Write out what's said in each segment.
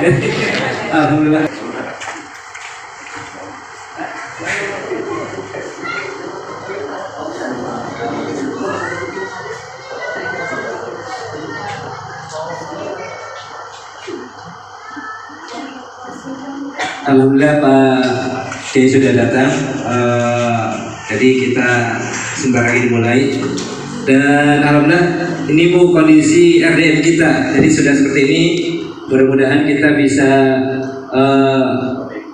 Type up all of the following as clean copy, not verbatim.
Alhamdulillah. Alhamdulillah Pak Kiai sudah datang. Jadi kita sebentar lagi dimulai. Dan alhamdulillah ini Bu kondisi RDM kita. Jadi sudah seperti ini. Mudah-mudahan kita bisa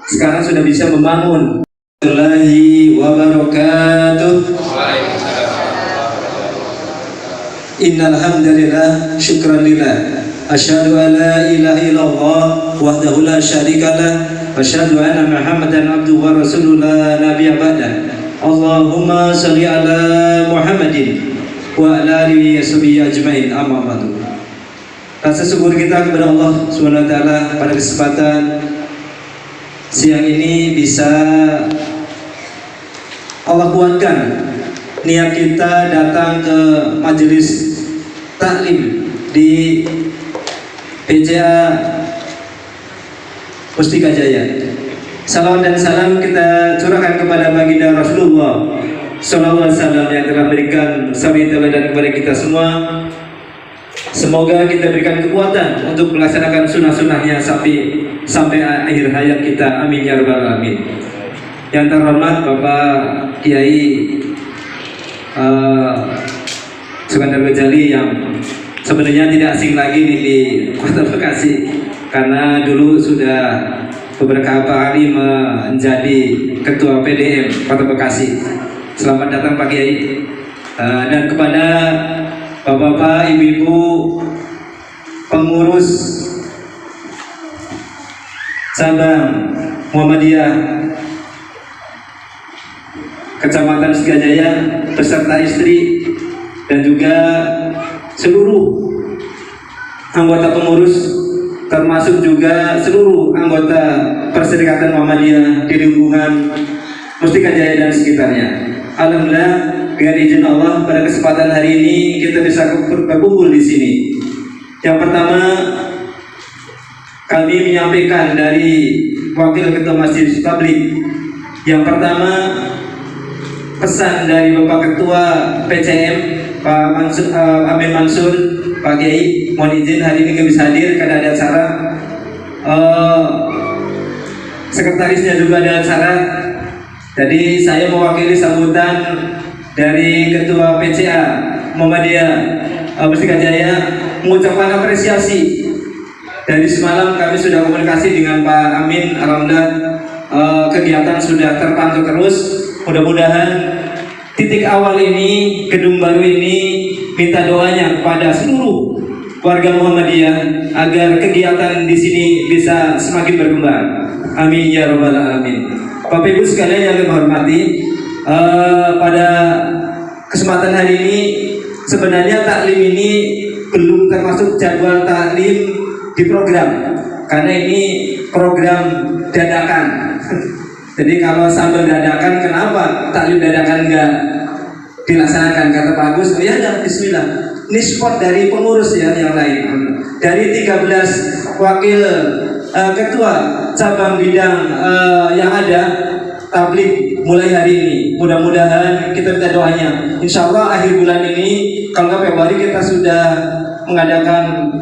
sekarang sudah bisa membangun. Warahmatullahi wabarakatuh. Innal hamdalillah syukran lillah. Asyhadu an la ilaha illallah wahdahu la syarikalah wa asyhadu anna Muhammadan abduhu wa rasuluhu la nabiyya ba'da. Allahumma shalli ala Muhammadin wa ala alihi washabihi ajmain. Amma ba'du. Rasa syukur kita kepada Allah Subhanahu wa taala pada kesempatan siang ini bisa Allah kuatkan niat kita datang ke majelis taklim di PCA Mustika Jaya. Salawat dan salam kita curahkan kepada baginda Rasulullah Sallallahu Alaihi Wasallam yang telah berikan sabit teladan kepada kita semua. Semoga kita berikan kekuatan untuk melaksanakan sunnah-sunnahnya sampai akhir hayat kita. Amin ya rabbal alamin. Yang terhormat Bapak Kiai Sukandar Ghazali yang sebenarnya tidak asing lagi di Kota Bekasi karena dulu sudah beberapa hari menjadi Ketua PDM Kota Bekasi. Selamat datang Pak Kiai. Dan kepada Bapak-bapak, ibu-ibu pengurus cabang Muhammadiyah Kecamatan Mustika Jaya beserta istri dan juga seluruh anggota pengurus termasuk juga seluruh anggota Perserikatan Muhammadiyah di lingkungan Mustika Jaya dan sekitarnya. Alhamdulillah dengan izin Allah pada kesempatan hari ini kita bisa berkumpul di sini. Yang pertama kami menyampaikan dari Wakil Ketua Masjid Tabligh. Yang pertama pesan dari Bapak Ketua PCM Pak Mansur, Amin Mansur, Pak Kiai, mohon izin hari ini nggak bisa hadir karena ada acara. Sekretarisnya juga ada acara. Jadi saya mewakili sambutan dari Ketua PCA Muhammadiyah Mustika Jaya mengucapkan apresiasi. Dari semalam kami sudah komunikasi dengan Pak Amin. Alhamdulillah kegiatan sudah terpantau terus. Mudah-mudahan titik awal ini, gedung baru ini, minta doanya kepada seluruh warga Muhammadiyah agar kegiatan di sini bisa semakin berkembang. Amin ya rabbal alamin. Bapak Ibu sekalian yang kami hormati, pada kesempatan hari ini sebenarnya taklim ini belum termasuk jadwal taklim di program karena ini program dadakan. Jadi kalau sambil dadakan, kenapa taklim dadakan enggak dilaksanakan? Kata Pak Agus, oh ya bismillah. Ini support dari pengurus ya yang lain. Dari 13 wakil ketua cabang bidang yang ada tabligh mulai hari ini. Mudah-mudahan kita minta doanya. Insya Allah akhir bulan ini, kalau nggak Februari kita sudah mengadakan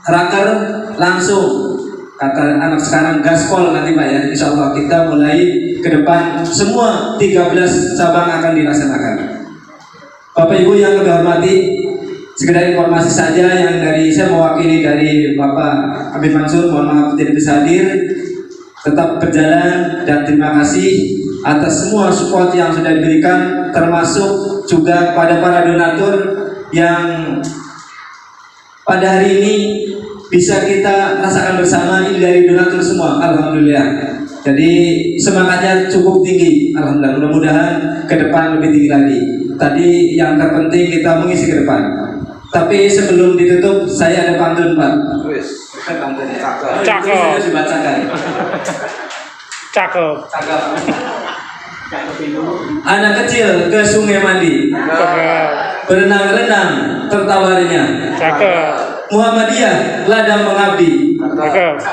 raker langsung. Kata anak sekarang gaspol nanti Pak ya. Insya Allah kita mulai ke depan semua 13 cabang akan dilaksanakan. Bapak Ibu yang kami hormati, sekedar informasi saja yang dari saya mewakili dari Bapak Amin Mansur, mohon maaf tidak bisa hadir. Tetap berjalan dan terima kasih atas semua support yang sudah diberikan, termasuk juga kepada para donatur yang pada hari ini bisa kita rasakan bersama. Ini dari donatur semua, alhamdulillah. Jadi semangatnya cukup tinggi, alhamdulillah. Mudah-mudahan ke depan lebih tinggi lagi. Tadi yang terpenting kita mengisi ke depan. Tapi sebelum ditutup, saya ada pantun Pak. Cakep. Dibacakan. Cakep. Anak kecil ke sungai mandi, berenang-renang tertawarnya. Cakep. Muhammadiyah ladang mengabdi,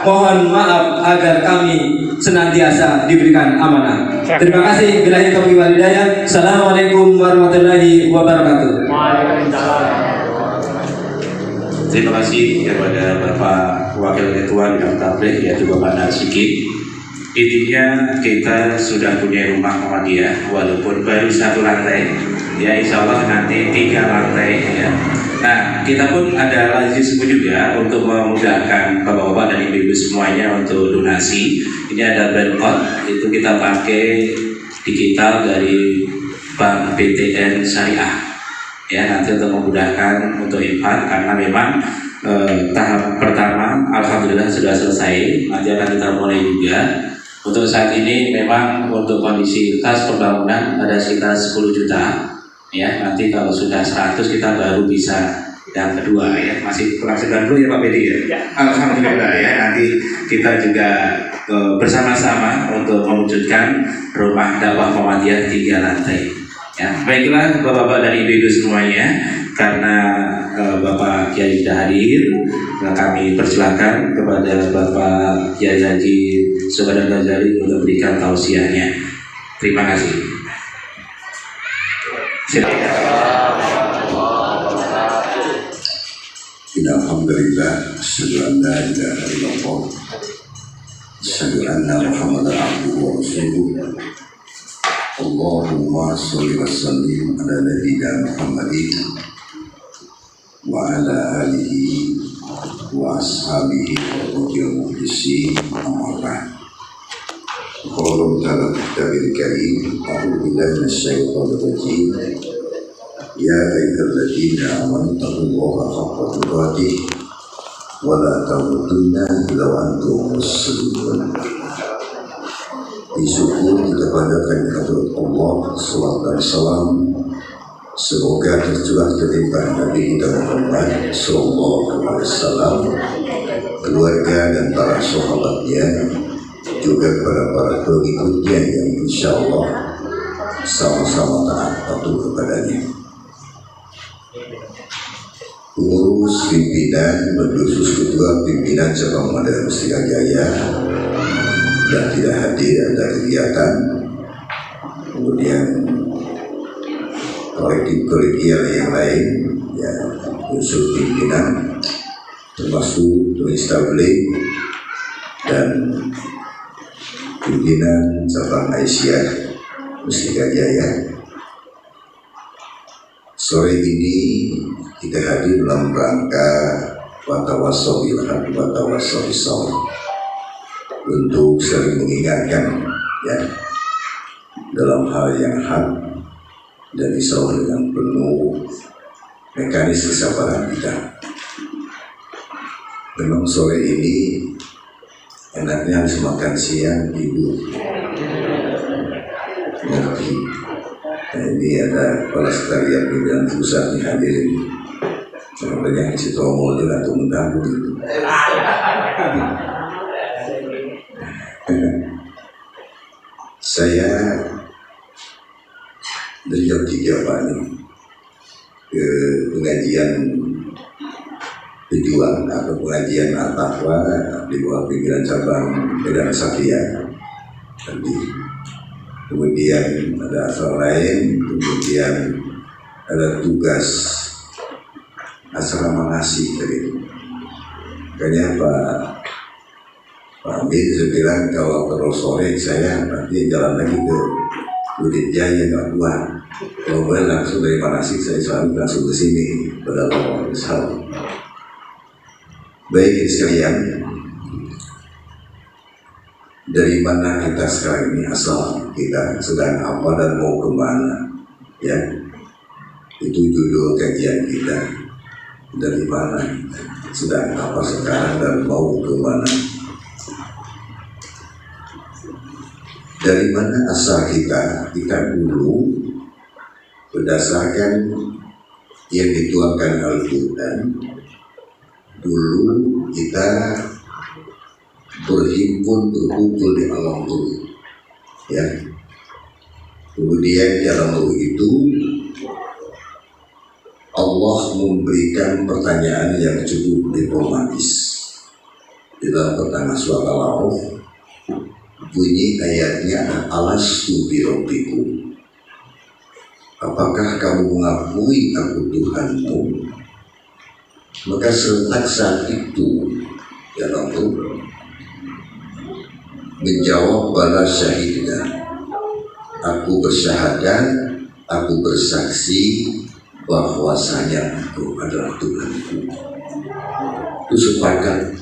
Mohon maaf agar kami senantiasa diberikan amanah. Terima kasih. Billahi taufiq wal hidayah. Assalamualaikum warahmatullahi wabarakatuh. Terima kasih kepada Bapak Wakil Ketua Bidang Tabligh yaitu Bapak Narsiki. Intinya kita sudah punya rumah Muhammadiyah walaupun baru 1 lantai, ya insya Allah nanti 3 lantai ya. Nah kita pun ada lazismu juga untuk memudahkan bapak-bapak dan ibu-ibu semuanya untuk donasi. Ini ada barcode, itu kita pakai digital dari Bank BTN Syariah ya, nanti untuk memudahkan untuk infak karena memang tahap pertama alhamdulillah sudah selesai, nanti akan kita mulai juga. Untuk saat ini memang untuk kondisi kas pembangunan ada sekitar 10 juta ya, nanti kalau sudah 100 kita baru bisa yang kedua ya, masih kurang 90 ya Pak Bedi ya? Alhamdulillah ya, nanti kita juga bersama-sama untuk mewujudkan rumah dakwah Muhammadiyah 3 lantai ya. Baiklah Bapak-bapak dan Ibu-ibu semuanya, karena Bapak Kiai sudah hadir, kami persilakan kepada Bapak Kiai Haji Subhan Ghazali untuk berikan tausiahnya. Terima kasih. Silakan. Alhamdulillah, asyhadu an la ilaha illallah, asyhadu anna Muhammadan abduhu wa rasuluh. Allahumma sholli wa sallim ala nabiyyina Muhammadin wa ala alihi wa ashabihi wa radiyallahu mukhlisin amma ba'd. Qala ta'ala fil karim, a'udzu billahi minasyaitonir rajim. Ya ayyuhalladzina amanu taqullaha haqqa tuqatih wa la tamutunna illa wa antum muslimun. Disyukur kita panjatkan kehadirat Allah, salawat dan salam semoga tercurah ketimbang Nabi kita Muhammad sallallahu alaihi wasallam, keluarga dan para sahabatnya, juga para pengikutnya yang insyaallah sama-sama taat patuh kepadanya. Pengurus pimpinan berkhusus ketua pimpinan cabang Madura Mustika Jaya dan tidak hadir ada kegiatan, kemudian kolektif-kolektif yang lain ya, unsur pimpinan termasuk Tunis Tabligh dan pimpinan cabang Aisyah Mustika Jaya. Sore ini kita hadir dalam rangka watawassaw bil haqq watawassaw bis sabr, untuk saling mengingatkan ya dalam hal yang hak dan insya Allah dengan penuh mekanis kesabaran kita. Memang sore ini enaknya harus makan siang tidur ngopi. Nah, ini ada kepala sekretariat pimpinan pusat yang hadirin. Sebenarnya si Tomo juga tuh mengganggu gitu. Saya dari jam 3 pagi ke pengajian tujuan atau pengajian Al-Taqwa di bawah pimpinan cabang Medan Satria. Kemudian ada asal lain, kemudian ada tugas asrama ngasih tadi. Makanya Pak Amir saya bilang kalau terus sore saya nanti jalan lagi ke Bukit Jaya nggak kuat. Kalau boleh langsung dari Manasik saya selalu langsung ke sini pada waktu besar. Baik sekalian, dari mana kita sekarang ini, asal kita sedang apa dan mau kemana ya, itu judul kajian kita. Dari mana kita sedang apa sekarang dan mau kemana, dari mana asal kita dulu berdasarkan yang dituangkan Al-Quran. Dulu kita berkumpul di alam ruh ya. Kemudian di alam ruh itu Allah memberikan pertanyaan yang cukup diplomatis. di dalam pertengah surat Al-A'raf, bunyi ayatnya alastu birabbikum, apakah kamu mengakui aku Tuhanmu? Maka serentak saat itu ya Rabbul menjawab bala syahidna, aku bersyahadat, aku bersaksi bahwasanya Engkau adalah Tuhanku. Itu sepakat.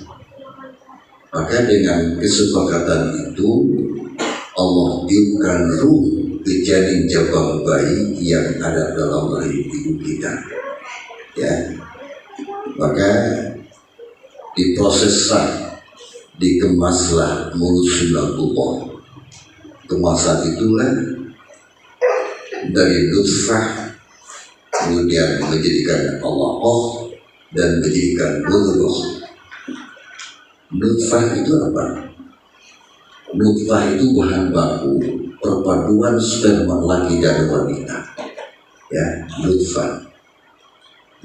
Maka dengan kesepakatan itu Allah tiupkan ruh ke janin jabang bayi yang ada dalam rahim ibu kita. Ya, maka diproseslah, dikemaslah mulut sunnatullah. Kemasan itulah dari nutfah kemudian menjadikan Allah dan menjadikan mudghah. Nutfah itu apa? Nutfah itu bahan baku perpaduan sperma laki dan wanita. Ya, nutfah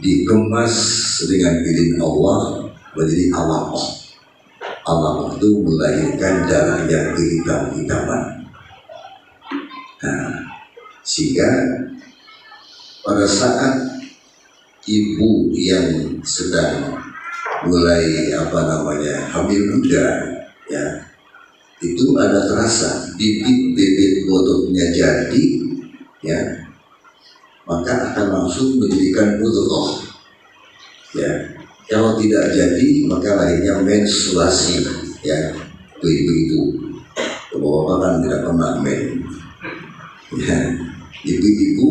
dikemas dengan izin Allah menjadi alaqah. Alaqah itu melahirkan darah yang kehitam-hitaman. Nah, sehingga pada saat ibu yang sedang mulai hamil muda, ya, itu ada terasa bibit botolnya jadi, ya, maka akan langsung menjadikan mudghah. Ya, kalau tidak jadi maka lahirnya menstruasi, ya, begitu. Bapak kan tidak pernah men, ya, ibu-ibu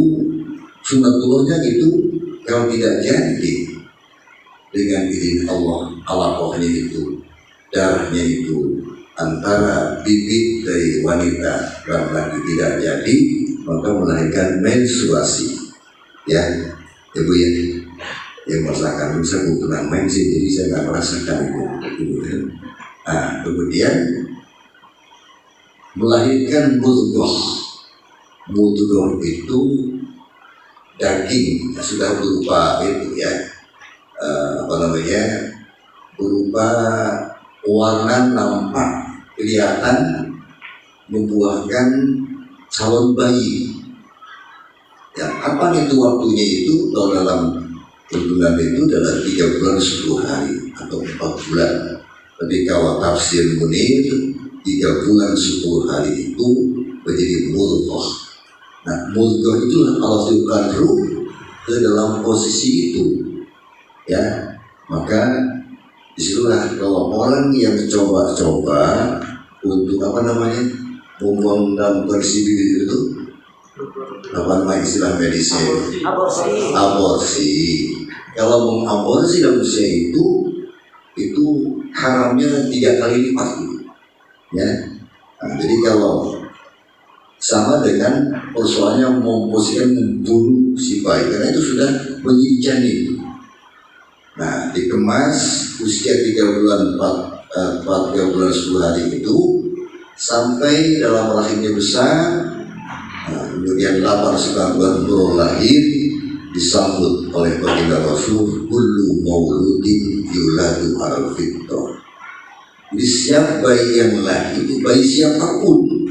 sunatullahnya itu kalau tidak jadi dengan izin Allah, alaqahnya itu, darahnya itu antara bibit dari wanita dan laki tidak jadi, maka melahirkan menstruasi. Ya, ibu yang merasakan, saya belum pernah main sih, jadi saya nggak merasakan itu. Nah, kemudian melahirkan mudghah. Mudghah itu daging sudah berupa itu, ya, berupa warna nampak kelihatan membuahkan calon bayi. Ya, kapan itu waktunya itu? Kalau dalam bulan itu adalah 3 bulan 10 hari atau 4 bulan. Tapi kalau tafsir Munir 3 bulan 10 hari itu menjadi mudghah. Nah, mudghah itulah Allah tiupkan ruh ke dalam posisi itu. Ya, maka disitulah kalau orang yang coba-coba untuk membuang dalam kondisi itu istilah medisnya aborsi. Kalau mengaborsi dalam usia itu haramnya 3 kali lipat, ya. Nah, jadi kalau sama dengan persoalannya memposisikan membunuh si bayi, karena itu sudah menjadi janin. Nah, dikemas usia 3 bulan 10 hari itu sampai dalam rahimnya besar. Nah, kemudian 8-9 bulan baru lahir, disambut oleh baginda Rasul, kullu mauludin yuladu al fitrah. Jadi siap bayi yang lahir itu, bayi siapapun,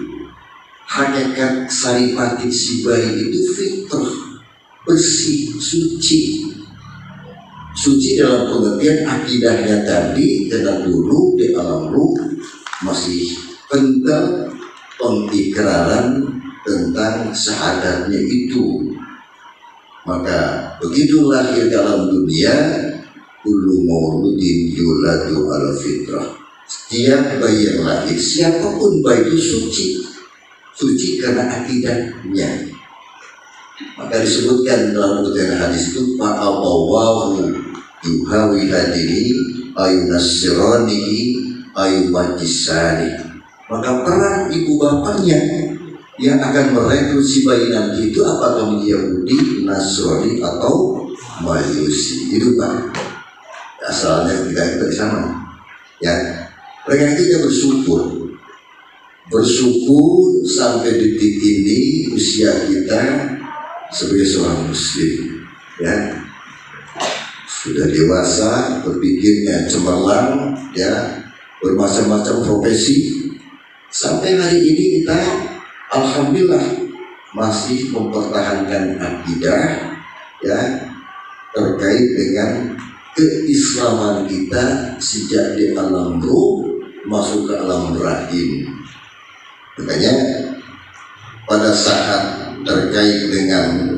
hakikat saripatik si bayi itu fitrah, bersih, suci. Suci dalam pengertian akidahnya tadi, karena dulu di alam ruh masih kental pengikraran tentang syahadatnya itu. Maka begitu lahir dalam dunia, kullu mauludin yuladu ala fitrah. Setiap bayi yang lahir, siapapun bayi itu suci karena akidahnya. Maka disebutkan dalam kutipan hadis itu, fa'abawahu yuhawi hadiri ayunasirani ayumajisani. Maka peran ibu bapaknya yang akan merekrut si bayi nanti itu apakah Yahudi, Nasrani atau Majusi. Itu Pak, asalnya kita di sana. Ya, mereka itu dia bersyukur sampai detik ini usia kita sebagai seorang Muslim, ya, sudah dewasa, berpikirnya cemerlang, ya, bermacam-macam profesi. Sampai hari ini kita alhamdulillah masih mempertahankan akidah ya terkait dengan keislaman kita sejak di alam ruh masuk ke alam rahim. Makanya pada saat terkait dengan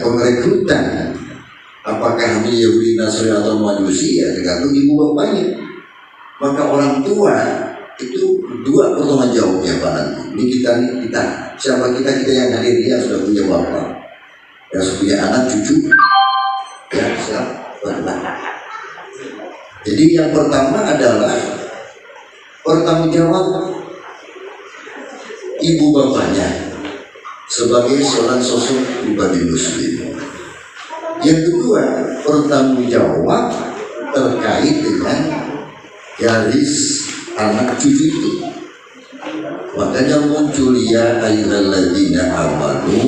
pengrekrutan, apakah dia Yahudi, Nasrani atau Majusi, ya tergantung ibu bapaknya. Maka orang tua itu dua pertanggung jawabnya Pak nanti. Ini kita siapa kita yang hadir dia sudah punya bapak, yang sudah punya anak cucu, ya siapa? Jadi yang pertama adalah pertanggung jawab ibu bapaknya sebagai seorang sosok pribadi muslim. Yang kedua, bertanggung jawab terkait dengan garis anak cucu itu. Makanya muncul ya ayyuhalladzina amanu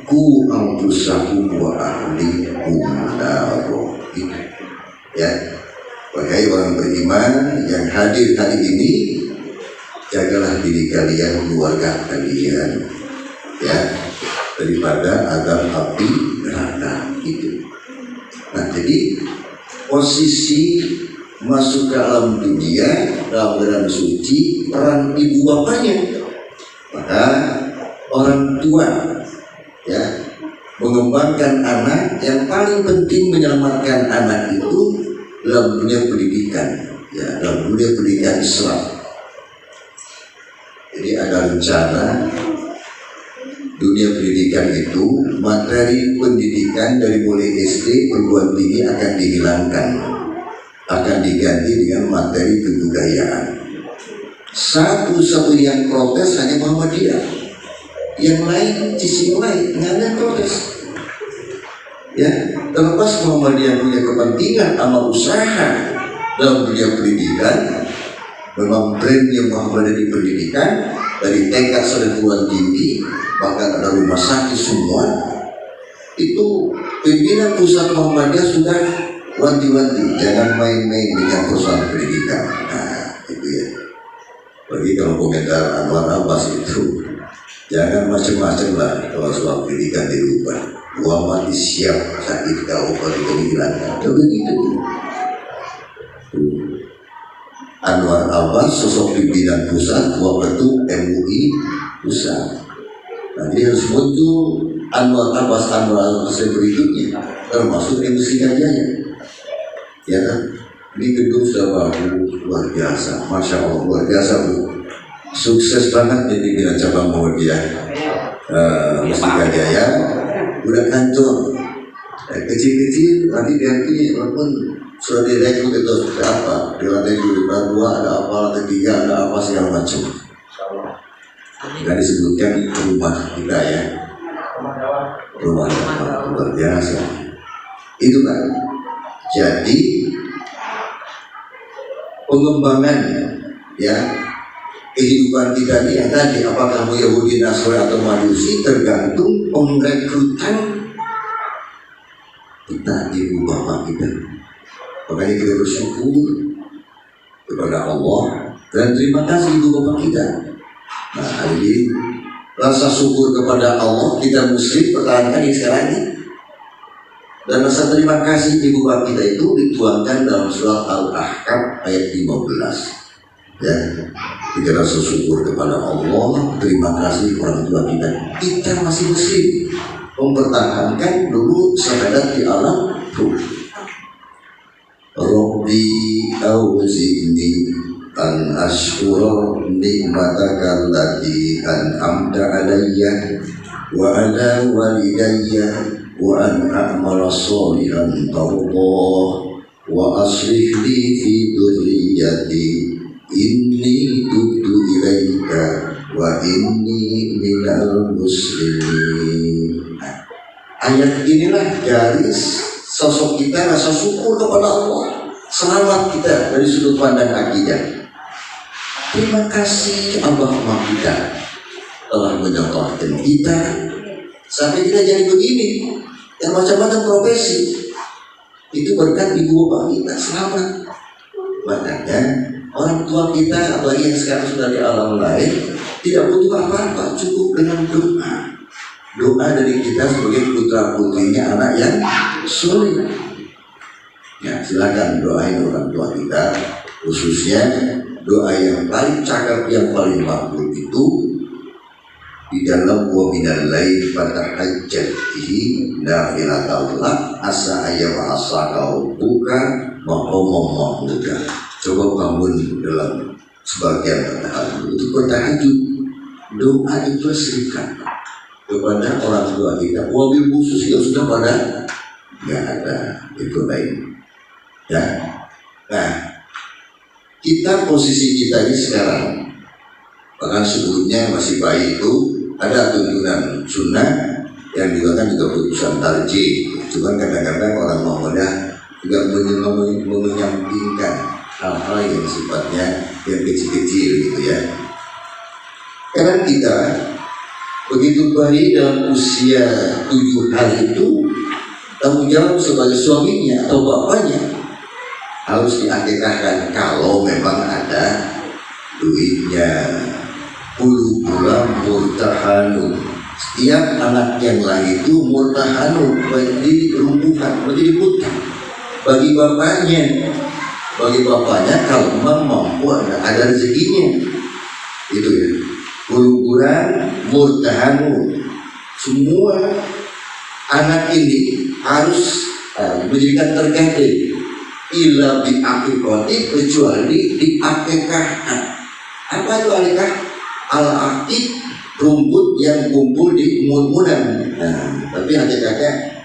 qu anfusakum wa ahlikum nar. Ya, wahai orang beriman yang hadir hari ini, jagalah diri kalian, keluarga kalian, ya, daripada azab api neraka itu. Nah, jadi posisi masuk ke alam dunia dalam keadaan suci peran ibu bapaknya. Maka orang tua ya mengembangkan anak, yang paling penting menyelamatkan anak itu dalam dunia pendidikan, ya, dalam dunia pendidikan Islam. Jadi ada rencana dunia pendidikan itu, materi pendidikan dari mulai SD perguruan tinggi akan dihilangkan, akan diganti dengan materi kebudayaan. Satu-satu yang protes hanya Muhammadiyah, yang lain sisi lain nggak ada protes. Ya, terlepas Muhammadiyah punya kepentingan sama usaha dalam dunia pendidikan, memang brandnya Muhammadiyah di pendidikan dari TK sampai perguruan tinggi, bahkan ada rumah sakit semua. Itu pimpinan pusat Muhammadiyah sudah wanti-wanti, jangan main-main dengan perusahaan pendidikan. Nah, itu ya. Bagi kalau komentar Anwar Abbas itu, jangan macam-macam lah kalau soal pendidikan dirubah. Muhammad siap sakit kau kalau dihilangkan. Begitu. Anwar Abbas sosok pimpinan pusat, ketua ketum MUI pusat. Nah, dia harus muncul Anwar Abbas berikutnya, termasuk MC Gajaya. Ya kan? Ini gedung sudah bagus, luar biasa, masya Allah, luar biasa Bu. Sukses banget jadi pimpinan cabang Muhammadiyah MC Gajaya. Udah kantor, kecil-kecil nanti ganti walaupun sudah direkrut itu seperti apa, di lantai 2 ada apa, lantai 3 ada apa segala macam. Nggak disebutkan rumah kita ya, rumah luar biasa. Itu kan. Jadi pengembangan ya kehidupan kita ini yang tadi, apakah kamu Yahudi, Nasrani atau Majusi, tergantung pengrekrutan kita, ibu bapak kita. Makanya kita bersyukur kepada Allah dan terima kasih ibu bapak kita. Nah, hari ini rasa syukur kepada Allah, kita muslim pertahankan ini sekarang ini. Dan rasa terima kasih ibu bapak kita itu dituangkan dalam surah Al-Ahqaf ayat 15. Ya, kita rasa syukur kepada Allah, terima kasih orang tua kita. Kita masih muslim, mempertahankan dulu syahadat di alam ruh. Rabbi auzi'ni an ashkura nikmataka allati an'amta alayya wa ala walidayya wa an a'mala shalihan tardah wa aslih li fi dhurriyyati inni tubtu ilaika wa inni minal muslimin. Ayat inilah garis sosok kita, rasa syukur kepada Allah, selamat kita dari sudut pandang akidah. Terima kasih Abah Mak kita telah menyokongkan kita sampai kita jadi begini, yang macam-macam profesi itu berkat ibu bapak kita, selamat. Makanya orang tua kita, apalagi yang sekarang sudah di alam lain, tidak butuh apa-apa, cukup dengan doa. Doa dari kita sebagai putra putrinya anak yang soleh. Ya, silakan doain orang tua kita, khususnya doa yang paling cakep, yang paling makbul itu di dalam wa minal lail fatahajjat bihi nafilatan lak asa ayyama asaka buka maqamam mahmuda. Coba bangun dalam sebagian tahajud itu bertahajud, doa itu serikat kepada orang tua kita. Wabil khusus yang sudah pada nggak ada itu lain. Ya, nah kita posisi kita ini sekarang, bahkan sebelumnya masih bayi itu ada tuntunan sunnah yang juga kan juga putusan tarjih. Cuman kadang-kadang orang Muhammadiyah juga menyampingkan hal-hal yang sifatnya yang kecil-kecil gitu ya. Karena kita begitu bayi dalam usia 7 hari itu, tanggung jawab sebagai suaminya atau bapaknya harus diakikahkan kalau memang ada duitnya. Ulu bulan murtahanu, setiap anak yang lahir itu murtahanu, menjadi rumpukan, menjadi putih bagi bapaknya. Bagi bapaknya kalau memang mampu ada rezekinya, itu ya. Ulu bulan murtahanu, semua anak ini harus menjadikan tergantung illa bi aqiqati, kecuali diakikahkan. Apa itu akikah? Al-aqiq, rumput yang kumpul di umur-umuran. Nah, tapi akikahnya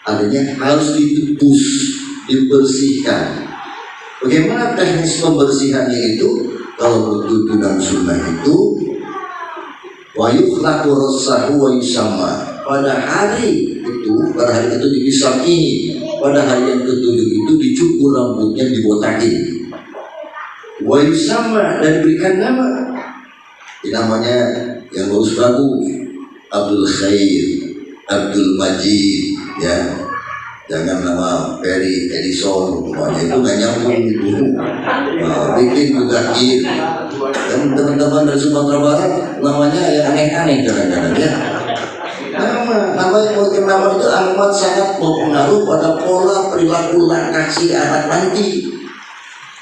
adanya harus ditebus, dibersihkan. Bagaimana teknis pembersihannya itu? Kalau tuntunan sunnah itu wa yukhlaqu rasahu wa yusamma, pada hari itu dipisaki, pada hari yang ketujuh itu dicukur rambutnya, dibotakin, wa yusamma, dan diberikan nama. Ini namanya yang bagus-bagus, Abdul Khair, Abdul Majid, ya. Jangan nama Ferry Edison, pokoknya itu nggak nyambung gitu. Bikin Mudakir, dan teman-teman dari Sumatera Barat namanya yang aneh-aneh kadang-kadang ya. Nama itu amat sangat berpengaruh pada pola perilaku langkah si anak nanti.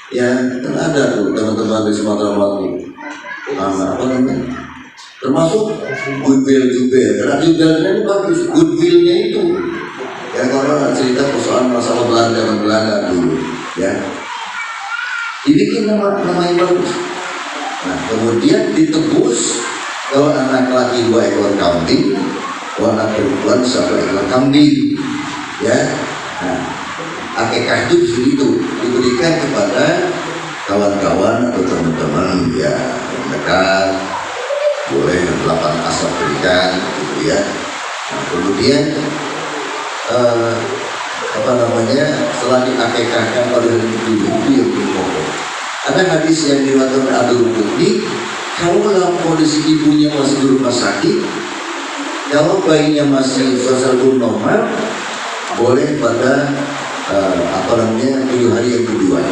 Ya, kan ada tuh teman-teman dari Sumatera Barat. Apa namanya? Termasuk goodwill juga, karena goodwillnya itu bagus, goodwillnya itu. Ya, kalau cerita persoalan masalah Belanda dulu, ya, dibikin nama yang bagus. Nah, kemudian ditebus, kalau anak laki 2 ekor kambing, kalau anak perempuan 1 ekor kambing, ya. Nah, akikah itu begitu diberikan kepada kawan-kawan atau teman-teman ya yang dekat, boleh 8 asap berikan, gitu ya. Nah, kemudian setelah diakikahkan pada hari itu yang berpokok. Ada hadis yang diriwayatkan Abdul Qudni, kalau dalam kondisi ibunya masih di rumah sakit, kalau bayinya masih suasana normal, boleh pada 7 hari yang kedua,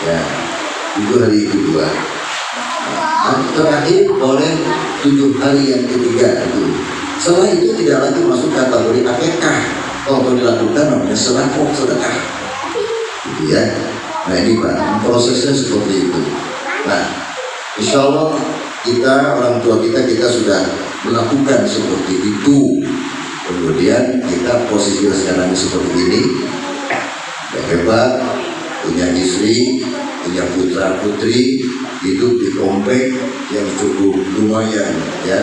ya, 7 hari yang kedua. Nah, terakhir boleh 7 hari yang ketiga itu. Setelah itu tidak lagi masuk kategori akikah. Kalau dilakukan namanya sedekah, gitu ya. Nah ini Pak, prosesnya seperti itu. Nah, insya Allah kita, orang tua kita sudah melakukan seperti itu. Kemudian kita posisi sekarang seperti ini, ya hebat, punya istri, punya putra putri, hidup di komplek yang cukup lumayan, ya.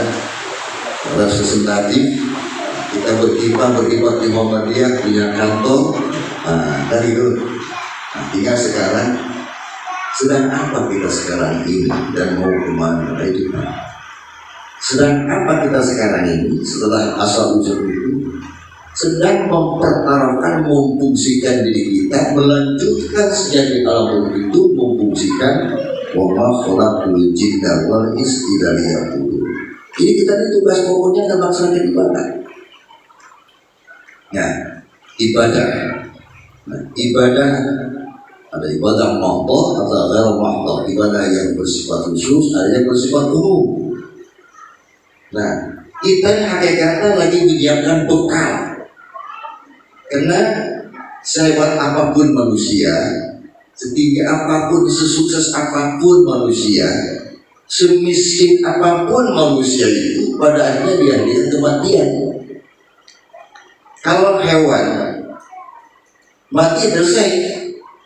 Representatif, kita berkibar di Muhammadiyah, punya kantor, dari itu. Nah, tinggal sekarang sedang apa kita sekarang ini dan mau kemana itu? Sedang apa kita sekarang ini setelah asal usul itu? Sedang mempertaruhkan, memfungsikan diri kita, melanjutkan sejak alam itu, memfungsikan wa ma khalaqul jinna wal insa illa liya'budun. Ini kita ini tugas pokoknya dan melaksanakan ibadah. Ya, ibadah. Nah, ibadah Ada ibadah mahdoh atau ghairu mahdoh, ibadah yang bersifat khusus, ada yang bersifat umum. Nah, kita hakikatnya lagi menyiapkan bekal. Karena sehebat apapun manusia, setinggi apapun, sesukses apapun manusia, semiskin apapun manusia itu, pada akhirnya dihadirkan kematian. Kalau hewan mati selesai,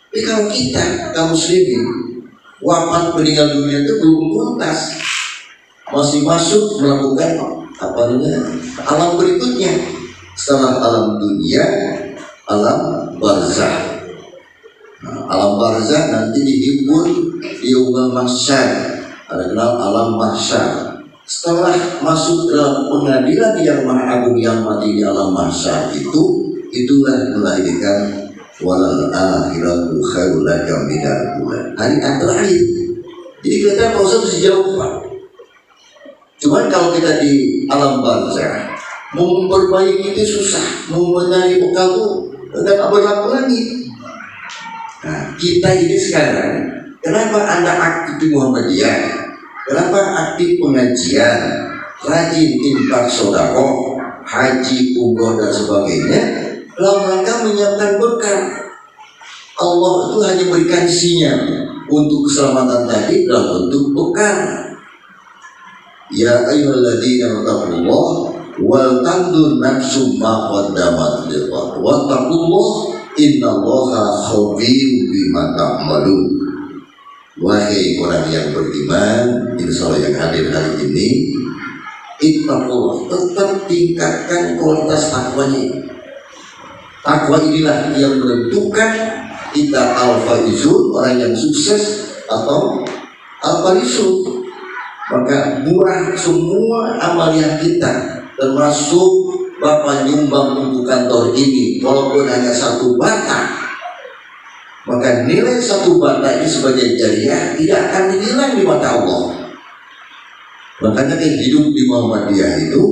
tapi kalau kita, kaum muslimin, wafat meninggal dunia itu belum tuntas, masih masuk melakukan alam berikutnya. Setelah alam dunia, alam barzah. Nah, alam barzah nanti dihibur di yaumul mahsyar. Ada kenal alam mahsyar. Setelah masuk dalam pengadilan yang maha agung yang mati di alam mahsyar itu, itulah melahirkan walal akhiratu khairul laka minal ula. Hari terakhir. Jadi kita proses masih jauh, Pak. Cuman kalau kita di alam barzah, mau memperbaiki itu susah, mau mencari bekal itu tidak berlaku lagi. Nah, kita ini sekarang, kenapa Anda aktif di Muhammadiyah? Kenapa aktif pengajian, rajin infak sedekah, haji, umroh dan sebagainya? Dalam rangka menyiapkan bekal. Allah itu hanya berikan sinyal untuk keselamatan tadi dalam bentuk bekal. Ya ayyuhalladzina taqullah wal tandur nafsum ma qaddamat liqad wa taqullah innallaha khabirum bima ta'malun. Wahai orang yang beriman, insyaallah yang hadir hari ini, ittaqullah, tetap tingkatkan kualitas takwanya. Takwa inilah yang menentukan kita al-faizun, orang yang sukses, atau al-faizun. Maka buah semua amalia kita, termasuk Bapak nyumbang untuk kantor ini, walaupun hanya 1 bata, maka nilai 1 bata ini sebagai jariah tidak akan dinilai di mata Allah. Makanya hidup di Muhammadiyah itu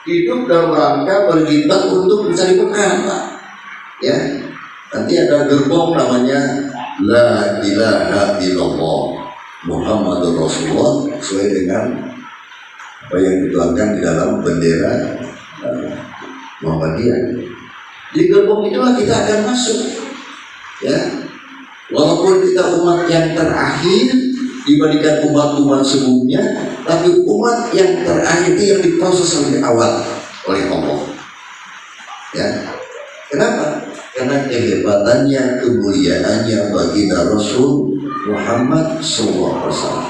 hidup dalam rangka berjibat untuk mencari bekal, Pak. Ya, nanti ada gerbong namanya La ilaha illallah Muhammadur Rasulullah, sesuai dengan apa yang dituangkan di dalam bendera Muhammadiyah. Di gerbong itulah kita akan masuk. Ya, walaupun kita umat yang terakhir dibandingkan umat-umat sebelumnya, tapi umat yang terakhir itu yang diproses lebih awal oleh Allah. Ya, kenapa? Karena kehebatannya, kemuliaannya baginda Rasul Muhammad SAW.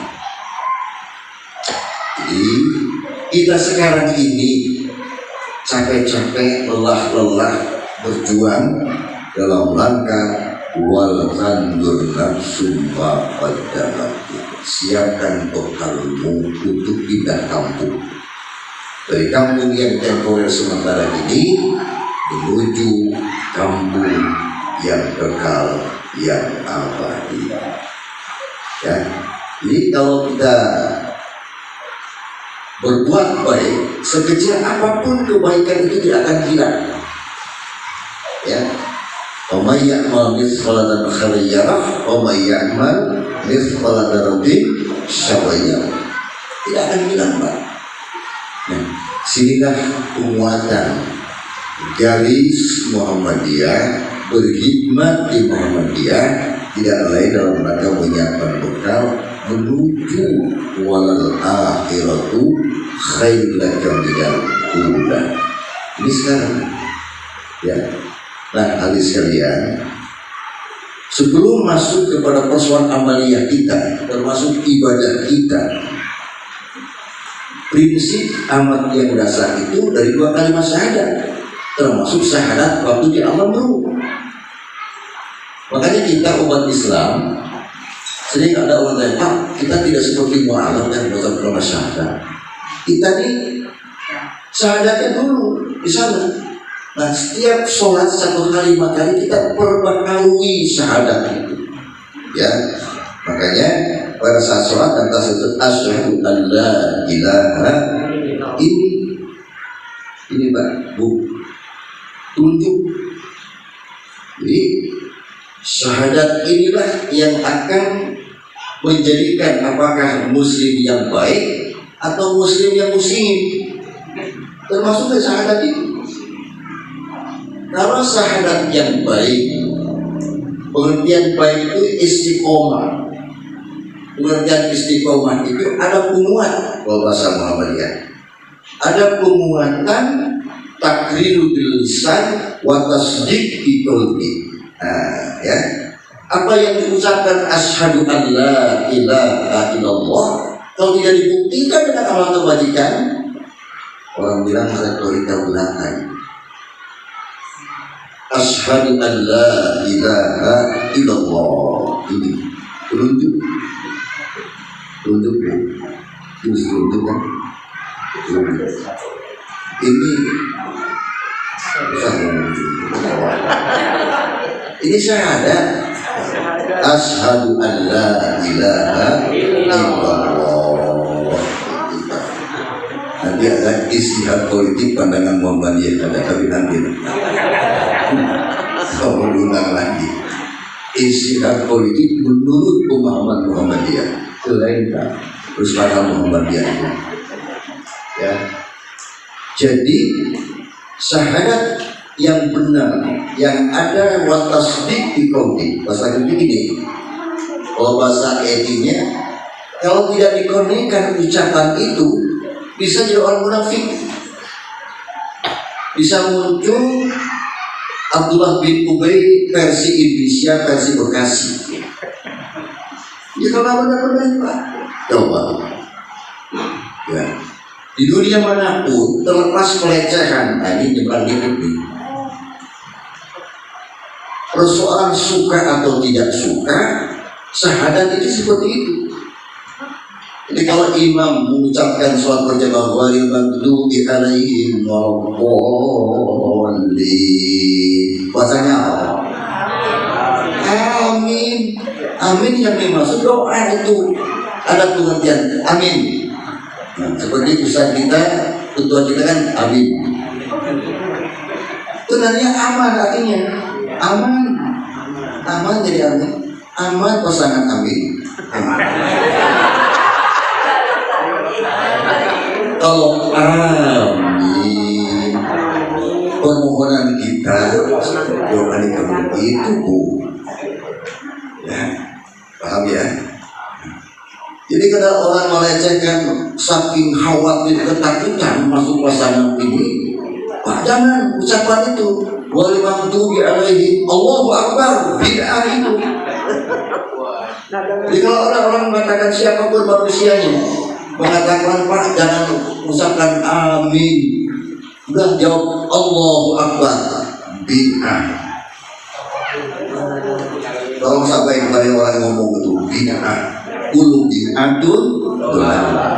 Jadi kita sekarang ini capek-capek, lelah-lelah berjuang dalam rangka wal tandur nafsum ma qaddamat. Siapkan bekalmu untuk pindah kampung dari kampung yang temporer sementara ini menuju kampung yang kekal, yang abadi. Ya, jadi kalau kita berbuat baik, sekecil apapun kebaikan itu tidak akan hilang. Ya, wa may ya'mal mithqala dzarratin yarah wa may ya'mal mithqala dzarratin syarran yarah. Tidak akan hilang, Pak. Nah, sinilah penguatan garis Muhammadiyah, berkhidmat di Muhammadiyah tidak lain dalam rangka menyiapkan bekal menuju walal akhiratu khairul laka minal ula. Ini sekarang, ya. Nah, hadis sekalian, sebelum masuk kepada persoalan amaliyah kita, termasuk ibadah kita, prinsip amal yang dasar itu dari 2 kalimat syahadat, termasuk syahadat waktu di alam ruh. Makanya kita umat Islam sering ada orang yang Pak, kita tidak seperti mu'alaf dan bukan kalimat syahadat. Kita nih syahadatnya dulu di sana. Nah, setiap sholat 1 kali 5 kali kita perbaharui syahadat itu. Ya, makanya pada saat sholat dan tasawuf asyhadu an la ilaha ini Pak, Bu, tunjuk. Jadi Syahadat inilah yang akan menjadikan apakah muslim yang baik atau muslim yang muslim, termasuk dari syahadat itu. Kalau syahadat yang baik, pengertian baik itu istiqomah. Pengertian istiqomah itu ada penguat, kalau bahasa Muhammadiyah. Ada penguatan takriru bil lisan wa tasdiq bi qalbi. Ya. Apa yang diucapkan asyhadu an la ilaha illallah kalau tidak dibuktikan dengan amal kebajikan, orang bilang retorika belakang. Asyhadu an la ilaha illallah, ini berunjuk ya, ini berunjuk kan? Ini syahadat. Asyhadu an la ilaha illallah. Nanti ada istihad politik pandangan Muhammadiyah, ada tapi nanti kalau ulang lagi istihad politik menurut pemahaman Muhammadiyah selain terus paham Muhammadiyah itu. Ya, jadi syahadat yang benar, yang ada watasdik di qauli. Bahasa begini, kalau bahasa etinya, kalau tidak dikonekkan ucapan itu bisa jadi orang munafik, bisa muncul Abdullah bin Ubay versi Indonesia, versi Bekasi. Ya kalau benar-benar Pak, coba ya. Di dunia manapun terlepas pelecehan, ini bukan ini. Persoalan suka atau tidak suka, syahadat itu seperti itu. Jadi kalau imam mengucapkan suatu berjamaah wal maghdubi alaihim waladdallin, bahasanya apa? Amin. Amin yang dimaksud doa itu ada pengertian amin. Nah, seperti Ustaz kita, ketua kita kan amin. Itu namanya aman, artinya aman jadi amin. Aman pasangan amin. Kalau amin permohonan kita doa dikabul itu Bu. Ya, paham ya? Jadi kalau orang melecehkan saking khawatir ketakutan masuk pasangan ini, Pak jangan ucapan itu. Wal maghdubi alaihim Allahu akbar, bid'ah itu. Jadi kalau orang-orang mengatakan siapapun manusianya mengatakan Pak jangan ucapkan amin, udah jawab Allahu akbar, bid'ah. Tolong sampai kepada orang yang ngomong itu bid'ah. Ulu bid'atun dolalah.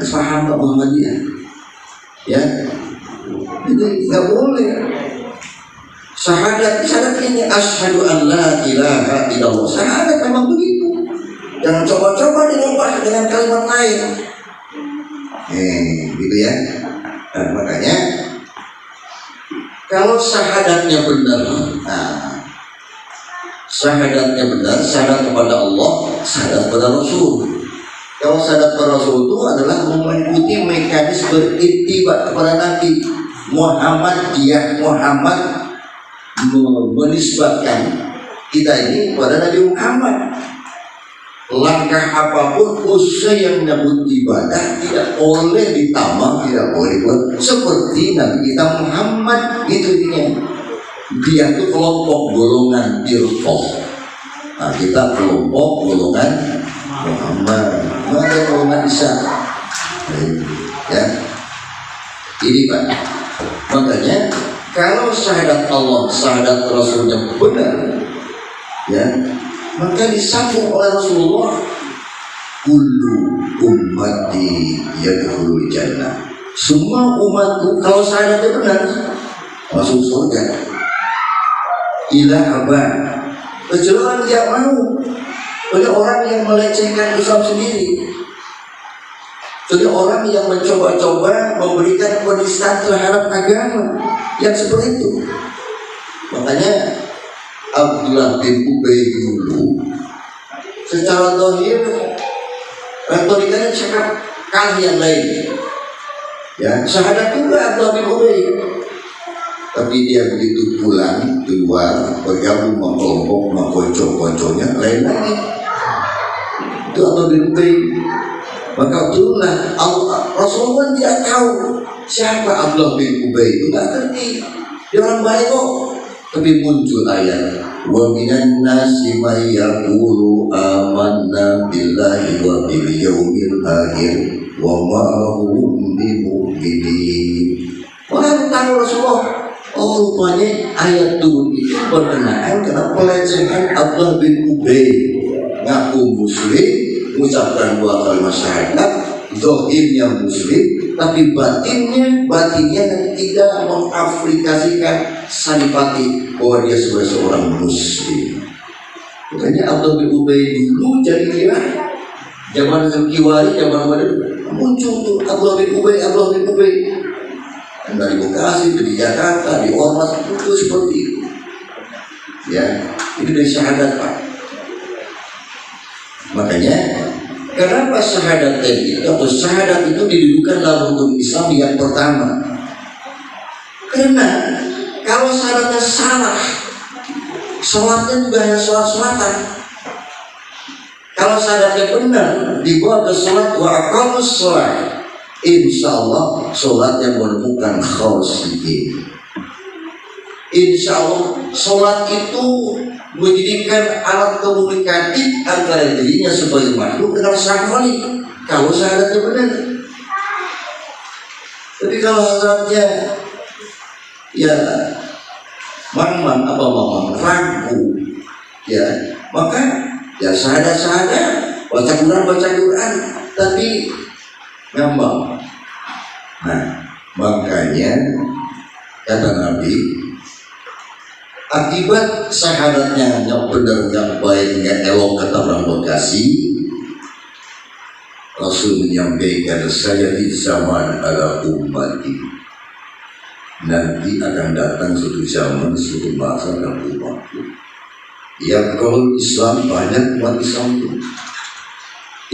Paham Pak Muhammadiyah? Ya, jadi nggak boleh. Syahadat ini asyhadu an la ilaha illallah. Syahadat memang begitu. Jangan coba-coba dirubah dengan kalimat lain. Gitu ya. Nah, makanya kalau syahadatnya benar, syahadatnya benar, syahadat kepada Allah, syahadat kepada Rasul. Kalau syahadat kepada Rasul itu adalah mengikuti mekanisme berittiba kepada Nabi Muhammad. Dia Muhammad menisbatkan kita ini kepada Nabi Muhammad. Langkah apapun usaha yang menyambut ibadah tidak boleh ditambah, tidak boleh buat seperti Nabi kita Muhammad. Itu intinya. Dia itu kelompok golongan Firqah. Nah, kita kelompok golongan Muhammad. Mana golongan Isa? Ya, ini Pak. Makanya kalau syahadat Allah, syahadat Rasulnya benar, ya, maka disambung oleh Rasulullah. Kullu ummati yadkhulul jannah. Semua umatku kalau syahadatnya benar masuk surga. Ila abad. Kecuali orang tidak mau. Ada orang yang melecehkan Islam sendiri. Jadi orang yang mencoba-coba memberikan penistaan terhadap agama yang seperti itu. Makanya Abdullah bin Ubay dulu secara zahir retorikanya cakap kalah yang lain. Ya, syahadat juga Abdullah bin Ubay. Tapi dia begitu pulang keluar bergabung sama kelompok sama konco-konconya lain lagi. Itu Abdullah bin Ubay. Maka turunlah Rasulullah tidak tahu siapa Abdullah bin Ubay itu, nggak ngerti. Dia orang baik kok. Tapi muncul ayat wa minan nasi may yaqulu amanna billahi wa bil yaumil akhir wa ma hum bimu'minin. Orang tahu Rasulullah. Oh, rupanya ayat turun itu berkenaan karena pelecehan Abdullah bin Ubay, ngaku muslim, mengucapkan 2 kalimat syahadat, zahirnya muslim, tapi batinnya tidak mengaplikasikan sanipati bahwa dia sebagai seorang muslim. Makanya Abdullah bin Ubay dulu jadi dia zaman Kiwari, zaman mana muncul tuh Abdullah bin Ubay. Dari Bekasi, di Jakarta, di Ormas itu seperti itu. Ya, itu dari syahadat Pak. Makanya kenapa syahadat itu atau syahadat itu didudukan dalam hukum Islam yang pertama? Karena kalau syahadatnya salah, sholatnya juga hanya sholat-sholatan. Kalau syahadatnya benar, dibawa ke sholat wa aqamus sholat, insya Allah sholatnya menemukan khawsiyin. Insya Allah sholat itu menjadikan alat komunikatif antara dirinya sebagai makhluk dengan sang khalik. Kalau syahadatnya benar. Tapi kalau syahadatnya ya mamang ragu, ya maka ya syahadat baca Quran, tapi ngambang. Nah, makanya kata Nabi, akibat syahadatnya yang benar, yang baik, yang elok, kata orang Bekasi, Rasul menyampaikan, saya di zaman ala ummati, nanti akan datang suatu zaman, suatu masa dan umatku yang kalau Islam banyak umat Islam itu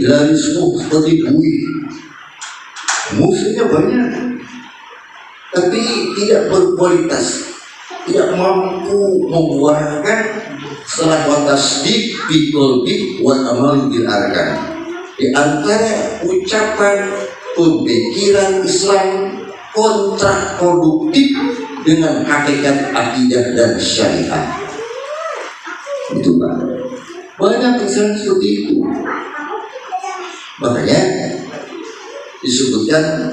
ilarismu seperti buih, musuhnya banyak, tapi tidak berkualitas, tidak mampu membuahkan setelah tasdik biqolbi wal amal bil arkan. Di antara ucapan pemikiran Islam kontraproduktif dengan hakikat akidah dan syariat. Itu banyak Islam seperti itu. Makanya disebutkan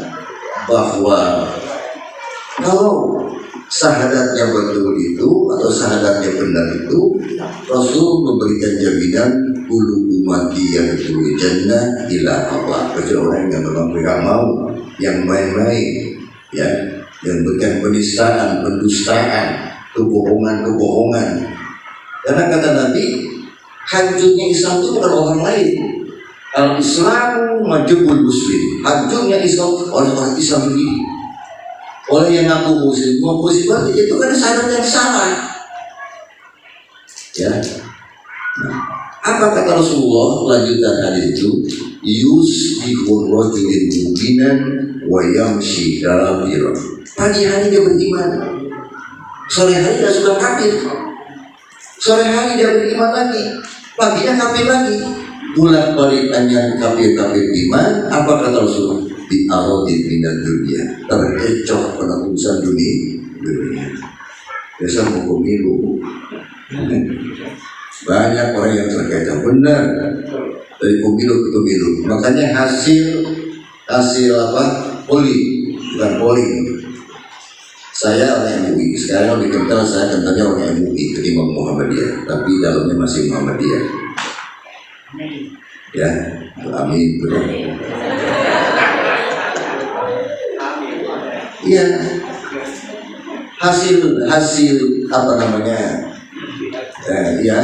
bahwa kalau syahadatnya betul itu atau syahadatnya benar itu, Rasul memberikan jaminan ulu umati yang dulu jannah ila Allah. Kecuali orang yang memang tidak mau, yang main-main, ya, yang bukan penistaan, pendustaan, kebohongan. Karena kata Nabi, hancurnya Islam itu bukan orang lain. Al-Islamu majubul muslim. Hancurnya Islam oleh orang Islam sendiri. Oleh yang ngaku muslim, berarti itu kan syahadat yang salah. Ya. Nah, apa kata Rasulullah lanjutan hadis itu? Yusbihur rajulin mu'minan wa yamshi kafiran. Pagi hari dia beriman, sore hari dia sudah kafir. Sore hari dia beriman lagi, paginya kafir lagi. Bulan balik tanya kafir iman. Apa kata Rasulullah? Di aradin minat dunia, terkecoh pada urusan dunia. Biasa mau pemilu, banyak orang yang terkecoh benar dari pemilu ke pemilu. Makanya hasil apa? Bukan polling. Saya orang MUI, sekarang dikenal saya kentalnya orang MUI ketimbang Muhammadiyah, tapi dalamnya masih Muhammadiyah. Ya, amin. Iya, hasil apa namanya? Ya,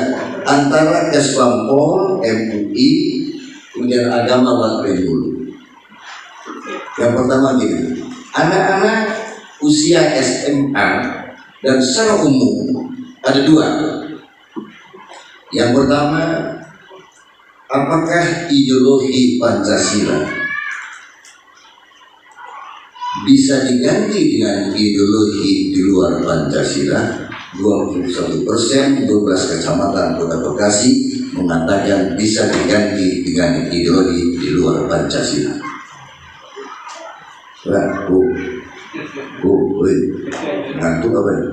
antara Kesbangpol, MUI, kemudian agama waktu dulu. Yang pertama gini, anak-anak usia SMA dan secara umum ada 2. Yang pertama, apakah ideologi Pancasila bisa diganti dengan ideologi di luar Pancasila? 21%, 12 kecamatan Kota Bekasi mengatakan bisa diganti dengan ideologi di luar Pancasila. Ngantuk apa ya?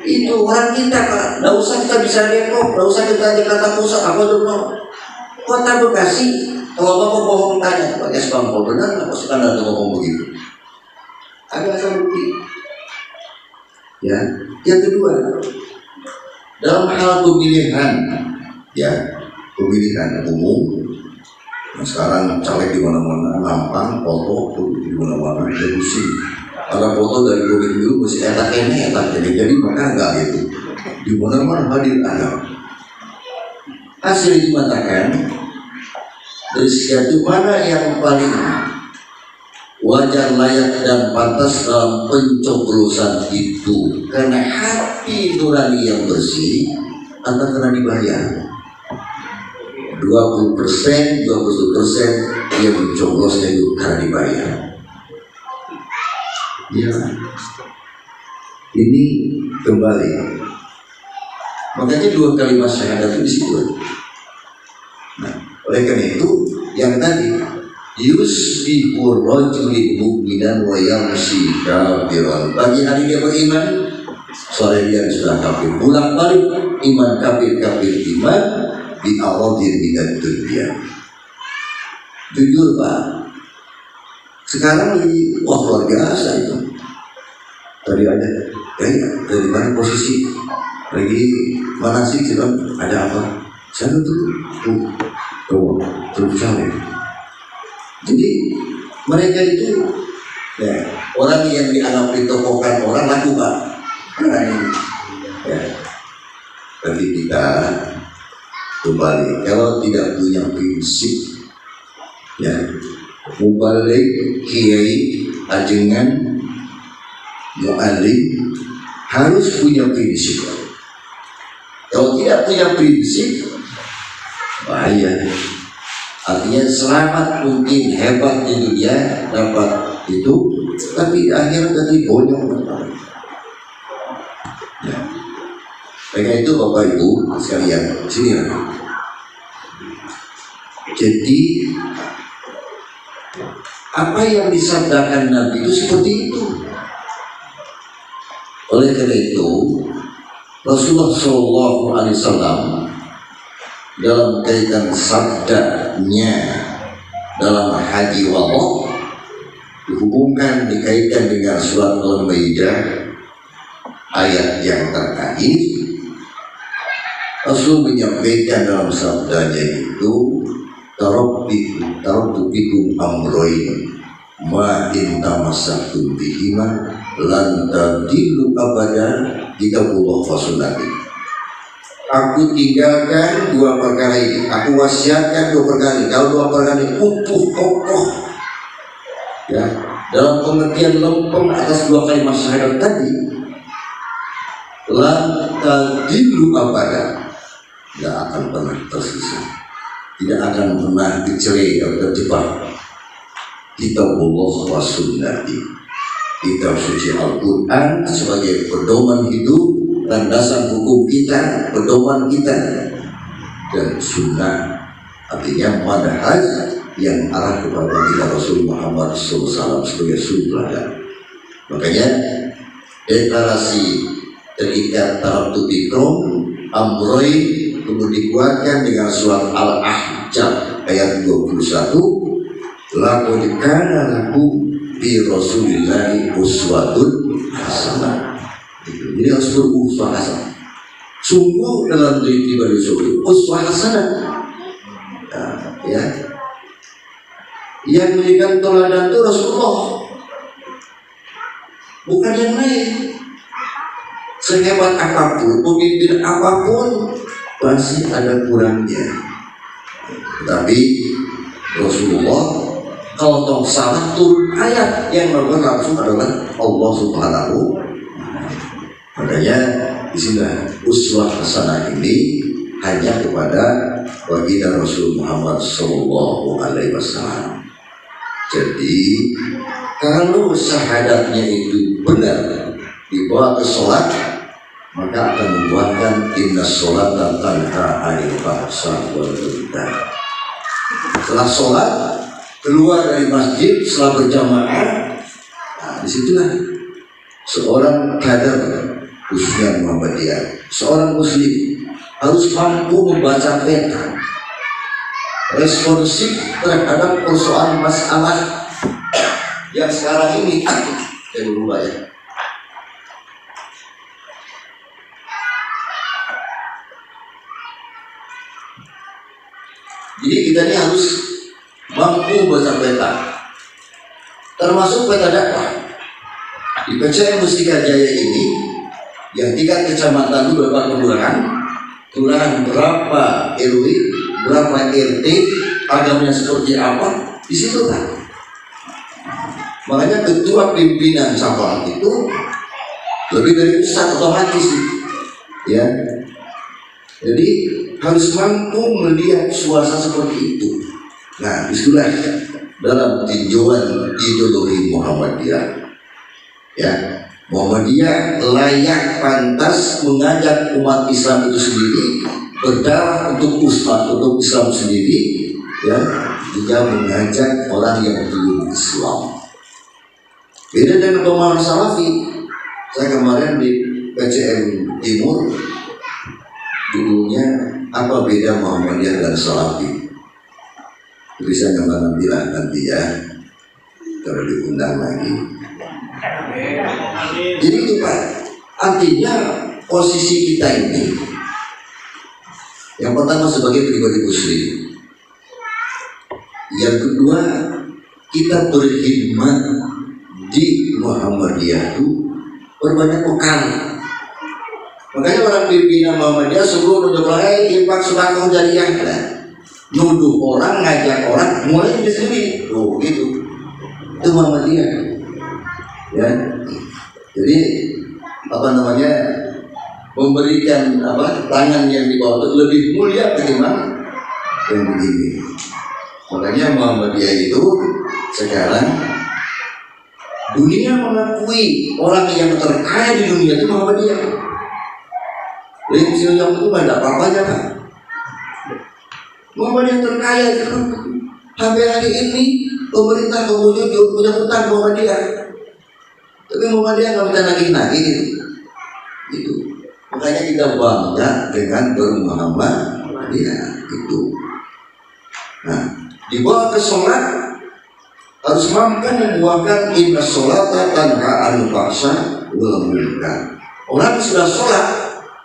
Itu orang kita Pak, nggak usah kita bisa Depok, nggak usah kita di kata pusat apa dulu. Kota Bekasi, kalau bapak bohong tanya pakai spangpol benar nggak pasti kan ada ngomong begitu. Ada asal bukti. Ya, yang kedua, dalam hal pemilihan, ya pemilihan umum. Nah, sekarang caleg di mana-mana, nampang, foto di mana-mana, delusi. Ada foto dari dulu masih etak ini, jadi maka enggak gitu. Di mana-mana hadir ada. Hasil dimatakan dari sekian mana yang paling wajar, layak dan pantas dalam pencoblosan itu, karena hati nurani yang bersih atau karena dibayar. 20%, 20% dia mencoblosnya itu karena dibayar. Ya, ini kembali. Makanya 2 kalimat syahadat itu di situ. Nah, oleh karena itu yang tadi yusbihur rajulin mu'minan wa yamshi kafiran. Pagi hari dia beriman, sore dia sudah kafir. Pulang balik iman kafir iman di awadir dengan dunia. Jujur Pak, sekarang lagi luar biasa itu. Tadi ada, dari mana posisi lagi mana sih ada apa? Saya tuh cari. Jadi mereka itu ya, orang yang dianggap ditokohkan orang laku Pak. Orang ini ya, tapi kita kembali kalau tidak punya prinsip ya, mubalik kiai ajengan mu'alim harus punya prinsip. Kalau tidak punya prinsip bahaya. Artinya selamat mungkin hebat di dunia dapat itu, tapi akhirnya tadi bonyok. Ya. Karena itu Bapak Ibu sekalian, sini lah. Jadi apa yang disabdakan Nabi itu seperti itu. Oleh karena itu Rasulullah SAW dalam kaitan sabdanya dalam haji wada dihubungkan dikaitkan dengan surat Al-Maidah ayat yang terkait. Rasul menyampaikan dalam sabdanya itu taraktu bikum amroin ma in tamassaktum bihima lan tadillu abadan kitabullah wa sunnati. Aku tinggalkan 2 perkara ini, aku wasiatkan 2 perkara ini. Kalau 2 perkara ini utuh kokoh ya, dalam pengertian lempeng atas 2 kalimat syahadat tadi, lan tadillu abadan, tidak akan pernah tersisa, tidak akan pernah dicerai atau terjebak. Kitabullah wa sunnati, kitab suci Al-Quran sebagai pedoman hidup, landasan hukum kita, pedoman kita, dan sunnah artinya manhaj yang arah kepada kita Rasul Muhammad SAW sebagai sumber. Makanya deklarasi terikat taraktu bikum amroin kemudian dikuatkan dengan surat Al-Ahzab ayat 21. Laqad kana lakum bi Rasulillahi uswatun hasanah. Jadi harus beruswah hasanah. Sungguh dalam diri pribadi Rasul uswah hasanah. Ya. Yang memberikan teladan itu Rasulullah, bukan yang lain. Sehebat apapun, pemimpin apapun pasti ada kurangnya. Tapi Rasulullah kalau toh salah turun ayat yang melakukan langsung adalah Allah Subhanahu. Makanya di sini uswah hasanah ini hanya kepada baginda Rasul Muhammad Sallallahu Alaihi Wasallam. Jadi kalau syahadatnya itu benar dibawa ke sholat, maka akan membuatkan inna sholata tanha 'anil fahsya'i wal munkar. Setelah sholat keluar dari masjid setelah berjamaah, nah disitulah seorang kader khususnya Muhammadiyah, seorang muslim harus mampu membaca peta, responsif terhadap persoalan masalah yang sekarang ini. Saya lupa ya. Jadi kita ini harus mampu baca peta, termasuk peta dakwah. Di PCM Mustika Jaya ini, yang tingkat kecamatan itu berapa kelurahan berapa RW, berapa RT, agamanya seperti apa, di situ kan. Makanya ketua pimpinan cabang itu lebih dari ustaz otomatis, ya. Jadi harus mampu melihat suasana seperti itu. Nah, disitulah dalam tinjauan ideologi Muhammadiyah, ya, Muhammadiyah layak pantas mengajak umat Islam itu sendiri berdarah untuk Islam sendiri, ya, juga mengajak orang yang belum Islam. Beda dengan pemahaman Salafi. Saya kemarin di PCM Timur, judulnya apa beda Muhammadiyah dan Salafi. Bisa nggak bilang nanti ya, kalau diundang lagi. Jadi itu Pak, artinya posisi kita ini, yang pertama sebagai pribadi muslim, yang kedua kita berkhidmat di Muhammadiyah itu berbanyak bekal. Makanya orang pimpinan Muhammadiyah sebelum nuduh orang infak sedekah jariyah, nuduh orang, ngajak orang, mulai dari sini, tuh gitu. Itu Muhammadiyah, ya. Jadi apa namanya, memberikan tangan yang di bawah itu lebih mulia ketimbang yang begini. Makanya Muhammadiyah itu sekarang dunia mengakui orang yang terkaya di dunia itu Muhammadiyah. Lim Siu Yang itu nggak ada apa-apanya kan? Muhammadiyah terkaya itu sampai hari ini pemerintah kemudian punya hutang Muhammadiyah. Tapi Muhammadiyah nggak bisa nagih-nagih gitu. Makanya kita bangga dengan bermuhammadiyah itu. Nah, dibawa ke sholat harus mampu membuahkan inna sholata tanha 'anil fahsya'i wal munkar. Orang sudah sholat,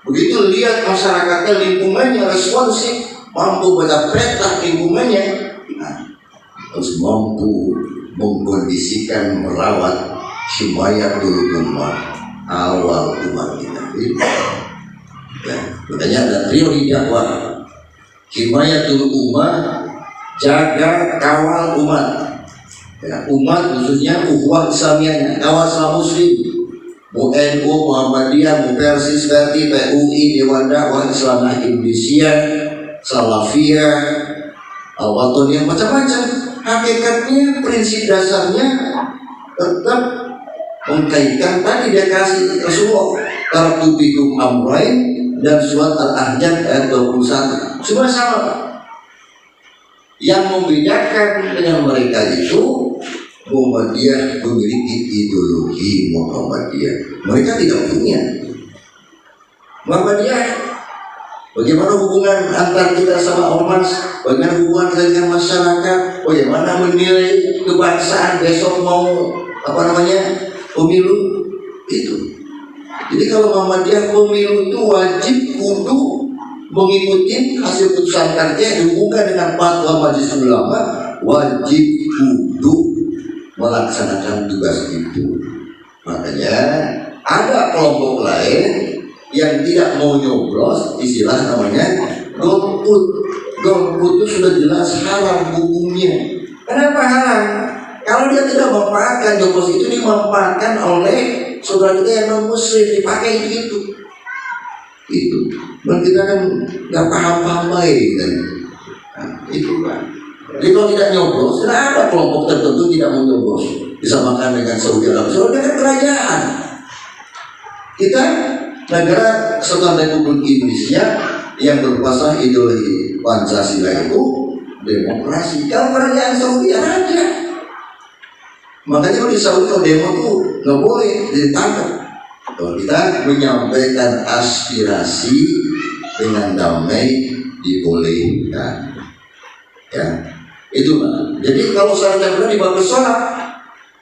begitu lihat masyarakatnya, lingkungannya responsif, mampu baca peta lingkungannya, nah, harus mampu mengkondisikan, merawat himayatul ummah, awal umat kita. Ya, makanya ada teori dakwah, himayatul ummah, jaga kawal umat. Ya, umat khususnya ukhuwah Islamiyahnya, kawal Islam Muslim, NU, Muhammadiyah, Persis, Verti, PUI, Dewan Dakwah Islamiyah Indonesia, Salafiyah, Al-Watoniyah, macam-macam. Hakikatnya prinsip dasarnya tetap mengkaitkan tadi dia kasih Rasulullah taraktu fikum amrain dan surat Al-Ahzab ayat 21. Semua sama Pak. Yang membedakan dengan mereka itu Muhammadiyah memiliki ideologi Muhammadiyah. Mereka tidak punya. Muhammadiyah, bagaimana hubungan antar kita sama ormas, bagaimana hubungan kita dengan masyarakat, bagaimana menilai kebangsaan besok mau pemilu itu. Jadi kalau Muhammadiyah pemilu itu wajib kudu mengikuti hasil putusan kerja dihubungkan dengan fatwa Majelis Ulama, wajib kudu melaksanakan tugas itu. Makanya ada kelompok lain yang tidak mau nyoblos, istilah namanya golput. Golput itu sudah jelas haram hukumnya. Kenapa haram? Kalau dia tidak memanfaatkan nyoblos itu dimanfaatkan oleh saudara kita yang non muslim, dipakai itu. itu. Dan kita kan nggak paham-paham baik kan. Nah, itu kan. Jadi kalau tidak nyoblos, tidak ada kelompok tertentu tidak mau nyoblos. Disamakan dengan Saudi Arabia. Saudi Arabia kan kerajaan. Kita negara Kesatuan Republik Indonesia yang berkuasa ideologi Pancasila itu demokrasi. Kalau kerajaan Saudi Arabia, makanya kalau di Saudi kalau demo tuh nggak boleh ditangkap. Kalau kita menyampaikan aspirasi dengan damai dibolehkan, ya itu kan. Jadi kalau syaratnya benar dibaca sholat,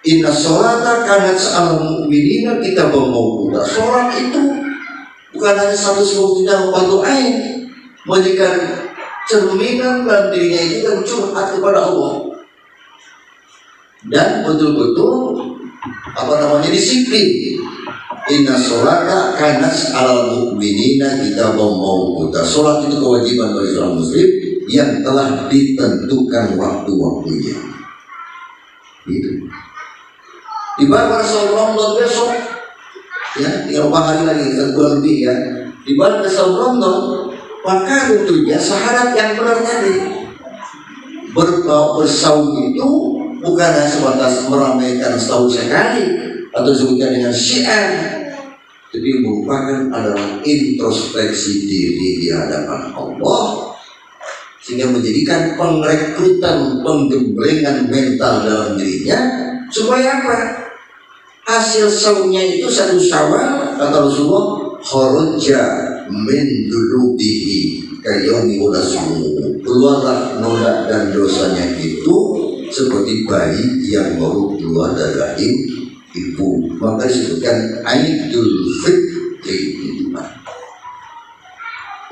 inna sholata kanat sa'al mu'minina, kita bermau'udah. Sholat itu bukan hanya satu sebut tidak membantu air, menjadikan cerminan dalam dirinya itu dan curhat kepada Allah, dan betul-betul disiplin. Inna sholata kanat alal mu'minina kita mau'udah. Sholat itu kewajiban bagi seorang muslim yang telah ditentukan waktu-waktunya. Itu. Ibarat saum Ramadan besok, ya tinggal beberapa hari lagi, kurang lebih ya. Ibarat saum Ramadan, maka tentunya syarat yang benar tadi bersaum itu bukan hanya sebatas meramaikan setahun sekali atau disebutkan dengan syiar, tapi merupakan adalah introspeksi diri di hadapan Allah, sehingga menjadikan pengrekrutan, penggemblengan mental dalam dirinya supaya apa? Hasil saumnya itu satu Syawal, kata Rasulullah, kharaja min dunubihi kayaumi walasmu, keluarlah noda dan dosanya itu seperti bayi yang baru keluar dari rahim ibu. Maka disebutkan Aidul Fitri itu,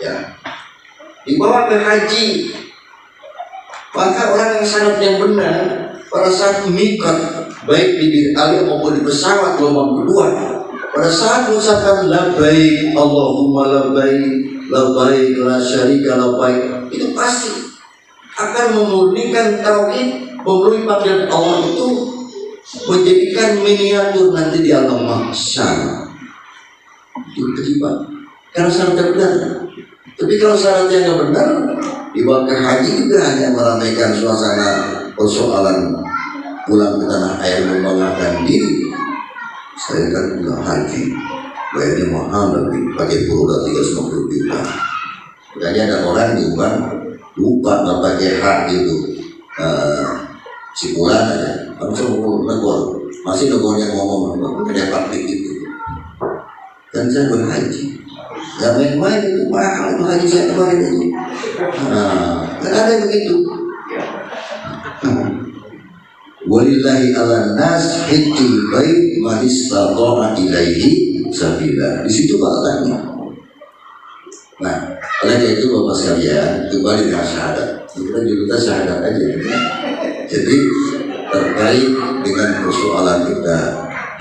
ya. Dibawa ke haji, maka orang yang sangat yang benar pada saat mikot, baik di Bir Ali maupun di pesawat gelombang kedua, pada saat mengucapkan labbaik Allahumma labbaik labbaik la syarika labbaik, itu pasti akan memurnikan tauhid, memenuhi panggilan Allah itu, menjadikan miniatur nanti di alam mahsyar. Itu terlibat karena syaratnya benar. Tapi kalau syaratnya nggak benar, dibawa ke haji juga hanya meramaikan suasana persoalan pulang ke tanah air membanggakan diri. Saya kan pulang haji, bayarnya mahal lagi, pakai produk 350 juta. Makanya ada orang juga lupa nggak pakai hak gitu, si bulan aja, langsung negor, masih negornya ngomong ada praktik gitu. Dan saya berhaji, nggak main-main itu mahal itu haji saya kemarin itu. Kan ada yang begitu. Walillahi ala nas hajjul bait man istata'a ilaihi sabila. Di situ bahasanya. Nah, oleh itu Bapak sekalian, kembali dengan syahadat. Kita syahadat aja. Jadi terkait dengan persoalan kita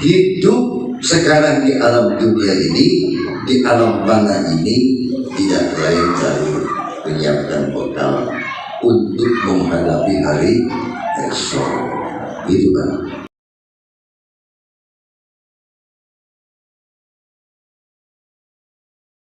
hidup sekarang di alam dunia ini, di alam mana ini, tidak lain dari menyiapkan bekal untuk menghadapi hari esok. Itu kan